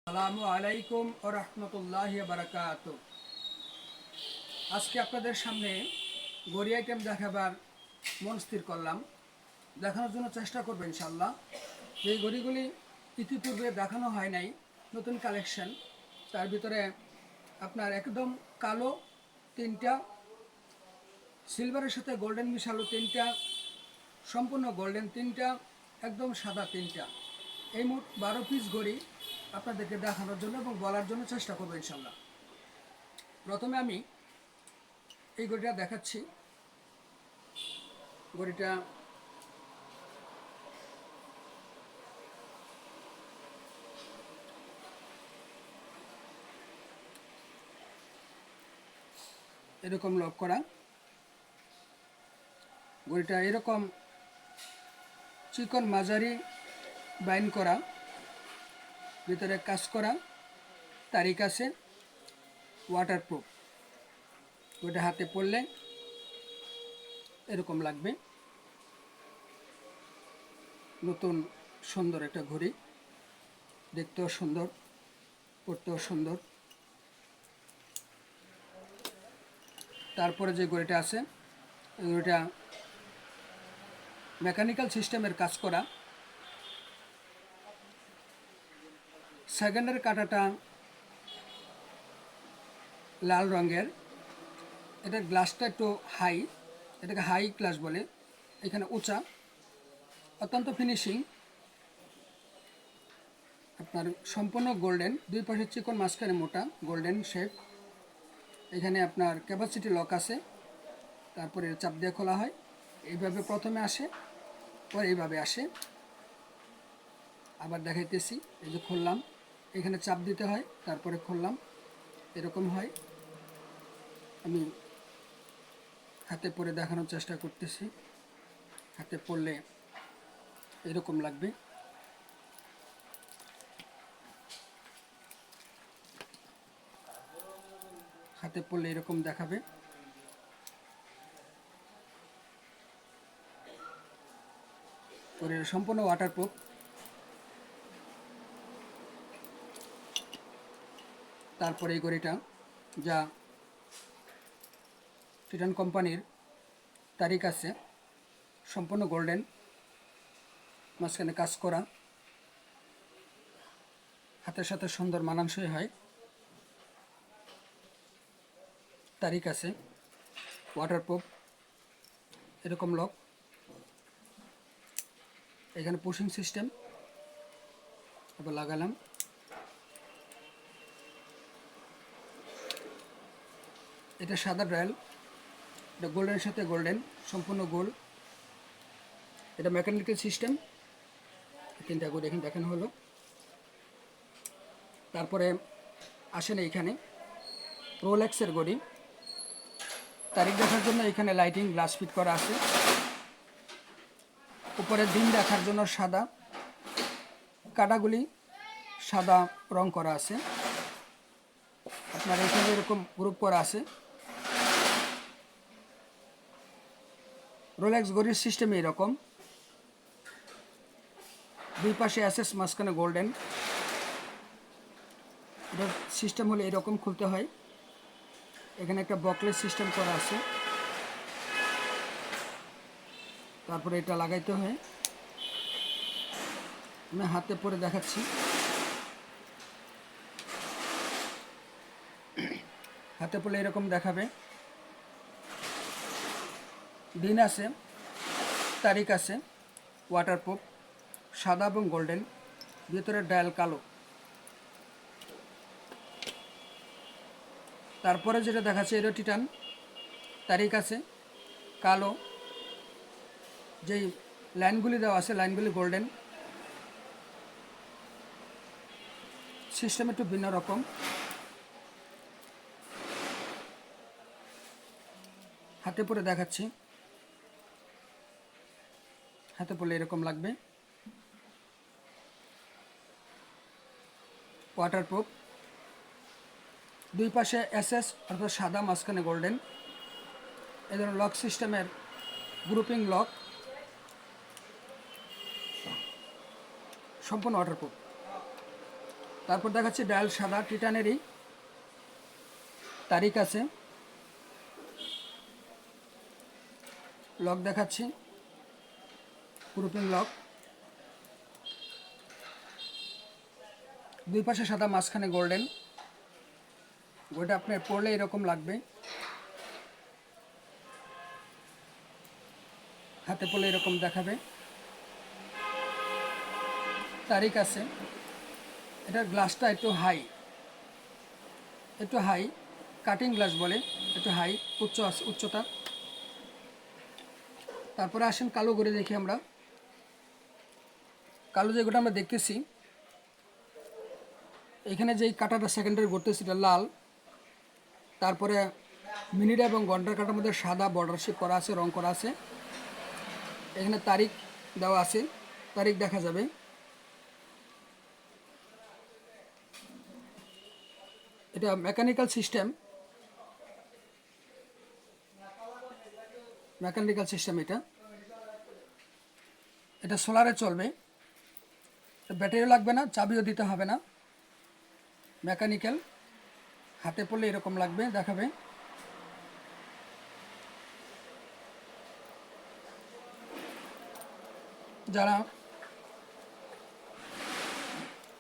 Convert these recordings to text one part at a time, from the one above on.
আসসালামু আলাইকুম ও রহমতুল্লাহি বারাকাত। আজকে আপনাদের সামনে ঘড়ি আইটেম দেখাবার মন স্থির করলাম, দেখানোর জন্য চেষ্টা করবো ইনশাল্লাহ। এই ঘড়িগুলি ইতিপূর্বে দেখানো হয় নাই, নতুন কালেকশন। তার ভিতরে আপনার একদম কালো তিনটা, সিলভারের সাথে গোল্ডেন মিশালো তিনটা, সম্পূর্ণ গোল্ডেন তিনটা, একদম সাদা তিনটা। এই মোট 12 পিস ঘড়ি আপনাদেরকে দেখানোর জন্য এবং বলার জন্য চেষ্টা করবো ইনশাল্লাহ। প্রথমে আমি এই ঘড়িটা দেখাচ্ছি। ঘড়িটা এরকম লক করা, ঘড়িটা এরকম চিকন মাঝারি বাইন্ড করা, ভিতরে কাজ করা, তারিখ আছে, ওয়াটারপ্রুফ। ঘড়িটা হাতে পরলে এরকম লাগবে, নতুন সুন্দর একটা ঘড়ি, দেখতেও সুন্দর, পরতেও সুন্দর। তারপরে যে ঘড়িটা আছে, এই ঘড়িটা মেকানিক্যাল সিস্টেমের কাজ করা, সেকেন্ডের কাঁটাটা লাল রঙের, এটার গ্লাসটা একটু হাই, এটাকে হাই গ্লাস বলে, এখানে উঁচা, অত্যন্ত ফিনিশিং। আপনার সম্পূর্ণ গোল্ডেন, দুই পাশে চিকন, মাঝখানে মোটা, গোল্ডেন শেপ। এখানে আপনার ক্যাপাসিটি লক আছে, তারপরে চাপ দিয়ে খোলা হয়। এইভাবে প্রথমে আসে, পরে এইভাবে আসে। আবার দেখাইতেছি, এই যে খুললাম, এখানে চাপ দিতে হয়, তারপরে খুললাম, এরকম হয়। আমি হাতে পরে দেখানোর চেষ্টা করতেছি। হাতে পরলে এরকম লাগবে। হাতে পরলে এরকম দেখাবে। পরে সম্পূর্ণ ওয়াটারপ্রুফ। তারপরে এই ঘড়িটা, যা টিটান কোম্পানির, তারিখ আছে, সম্পূর্ণ গোল্ডেন, মাঝখানে কাজ করা, হাতের সাথে সুন্দর মানানসই হয়। তারিখ আছে, ওয়াটারপ্রুফ, এরকম লক। এখানে পুশিং সিস্টেম, এবার লাগালাম। এটা সাদা ডায়াল, এটা গোল্ডেনের সাথে গোল্ডেন, সম্পূর্ণ গোল্ড। এটা মেকানিক্যাল সিস্টেম, তিনটা ঘড়ি এখানে দেখানো হলো। তারপরে আসেন এইখানে রোলেক্সের ঘড়ি, তারিখ দেখার জন্য এখানে লাইটিং গ্লাস ফিট করা আছে। উপরে দিন দেখার জন্য সাদা, কাটাগুলি সাদা রং করা আছে। আপনার এখানে এরকম গ্রুপ করা আছে। রোলেক্স ঘড়ির সিস্টেম এরকম, দুই পাশে অ্যাসেস, মাঝখানে গোল্ডেন। এটার সিস্টেম হলে এরকম খুলতে হয়। এখানে একটা বকলেস সিস্টেম করা আছে, তারপরে এটা লাগাইতে হয়। আমি হাতে পরে দেখাচ্ছি। হাতে পড়লে এরকম দেখাবে। দিন আছে, তারিখ আছে, ওয়াটারপ্রুফ, সাদা এবং গোল্ডেন, ভিতরের ডায়াল কালো। তারপরে যেটা দেখাচ্ছে, এটা টিটান, তারিখ আছে, কালো, যেই লাইনগুলি দেওয়া আছে লাইনগুলি গোল্ডেন। সিস্টেম একটু ভিন্ন রকম। হাতে পরে দেখাচ্ছি। হাতে পড়লে এরকম লাগবে। ওয়াটারপ্রুফ, দুই পাশে এসএস অর্থাৎ সাদা, মাঝখানে গোল্ডেন। এই ধরনের লক সিস্টেমের গ্রুপিং লক, সম্পূর্ণ ওয়াটারপ্রুফ। তারপর দেখাচ্ছি ডায়াল সাদা টিটানেরই, তারিখ আছে, লক দেখাচ্ছি, প্রুফিং লক, দুই পাশে সাদা, মাঝখানে গোল্ডেন। ওইটা আপনার পরলে এরকম লাগবে, হাতে পরলে এরকম দেখাবে। তারিখ আছে। এটার গ্লাসটা একটু হাই, কাটিং গ্লাস বলে, একটু হাই, উচ্চতা। তারপরে আসেন কালো ঘড়ি দেখি আমরা। কালো যেগুলো আমরা দেখতেছি, এখানে যেই কাঁটাটা সেকেন্ডারি ঘুরতেছে এটা লাল, তারপরে মিনিট এবং ঘন্টার কাঁটার মধ্যে সাদা বর্ডারশিপ করা আছে, রং করা আছে। এখানে তারিখ দেওয়া আছে, তারিখ দেখা যাবে। এটা মেকানিক্যাল সিস্টেম, এটা সোলারে চলবে, ব্যাটারিও লাগবে না, চাবিও দিতে হবে না, মেকানিক্যাল। হাতে পড়লে এরকম লাগবে, দেখাবে। যারা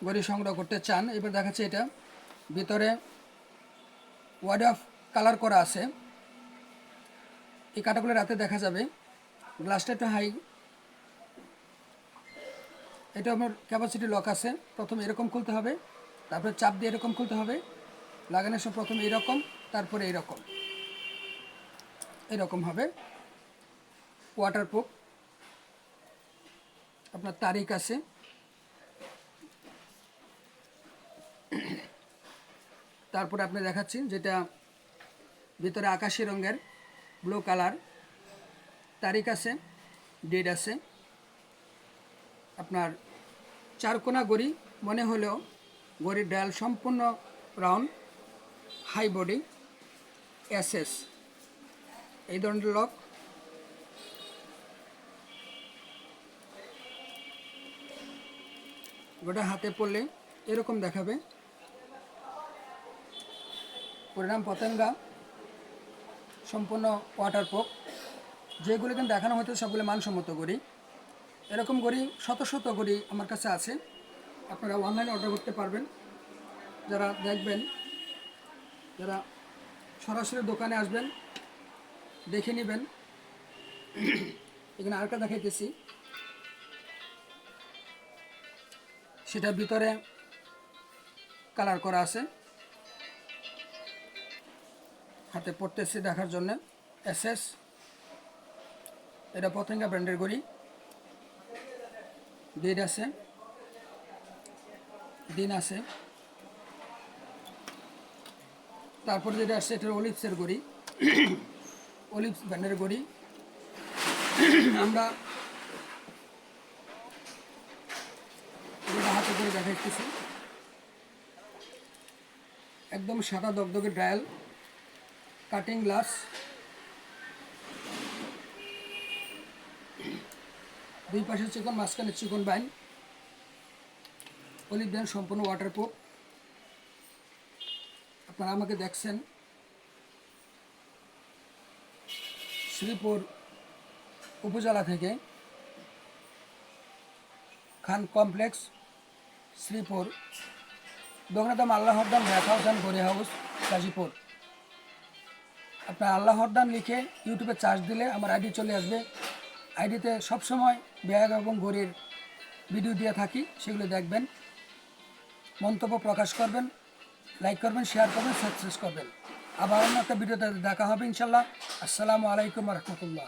ঘড়ি সংগ্রহ করতে চান, এবার দেখাচ্ছে এটা ভিতরে ওয়ার্ড অফ কালার করা আছে, এই কাটাগুলো রাতে দেখা যাবে। গ্লাসটা একটু হাই, এটা আমার ক্যাপাসিটি লক আছে। প্রথমে এরকম খুলতে হবে, তারপরে চাপ দিয়ে এরকম খুলতে হবে, লাগানোর সময় প্রথমে এরকম, তারপরে এরকম হবে। ওয়াটারপ্রুফ। আপনার তারিখ আছে, তারপরে আপনি দেখাচ্ছি যেটা ভিতরে আকাশি রঙের, ব্লু কালার, তারিখ আছে, ডেট আছে। আপনার চারকোনা ঘড়ি মনে হলেও ঘড়ির ডায়াল সম্পূর্ণ রাউন্ড, হাই বডি, এসএস, এই ধরনের লক। গোটা হাতে পড়লে এরকম দেখাবে। পরিণাম পতেঙ্গা, সম্পূর্ণ ওয়াটারপ্রুফ। যেগুলো কিন্তু দেখানো হতো সবগুলো মানসম্মত ঘড়ি। এরকম ঘড়ি শত শত ঘড়ি আমার কাছে আছে, আপনারা অনলাইনে অর্ডার করতে পারবেন। যারা দেখবেন, যারা সরাসরি দোকানে আসবেন, দেখে নেবেন। এখানে আরেকটা দেখাইতেছি, সেটার ভিতরে কালার করা আছে, হাতে পড়তেছি দেখার জন্য। এসএস, এটা পতেঙ্গা ব্র্যান্ডের ঘড়ি, ডেট আছে, দিন আছে। তারপরে যেটা আসছে এটা অলিভসের ঘড়ি, অলিভস ব্র্যান্ডের ঘড়ি। আমরা হাতে করে দেখাইতেছি, একদম সাদা দগদগে ডায়াল, কাটিং গ্লাস, দুই পাশে চিকন, মাঝখানে চিকন বাইন, অলিভ ব্র্যান্ড, সম্পূর্ণ ওয়াটারপ্রুফ। আপনারা আমাকে দেখছেন শ্রীপুর উপজেলা থেকে, খান কমপ্লেক্স, শ্রীপুর, দোকানদাম আল্লাহরদান রেক হাউস অ্যান্ড ঘড়ি হাউস, গাজীপুর। আপনার আল্লাহরদান লিখে ইউটিউবে সার্চ দিলে আমার আইডি চলে আসবে। আইডিতে সবসময় ব্যাগ এবং ঘড়ির ভিডিও দিয়ে থাকি, সেগুলো দেখবেন, মন্তব্য প্রকাশ করবেন, লাইক করবেন, শেয়ার করবেন, সাবস্ক্রাইব করবেন। আবার অন্য একটা ভিডিওতে দেখা হবে ইনশাল্লাহ। আসসালামু আলাইকুম রহমতুল্লাহ।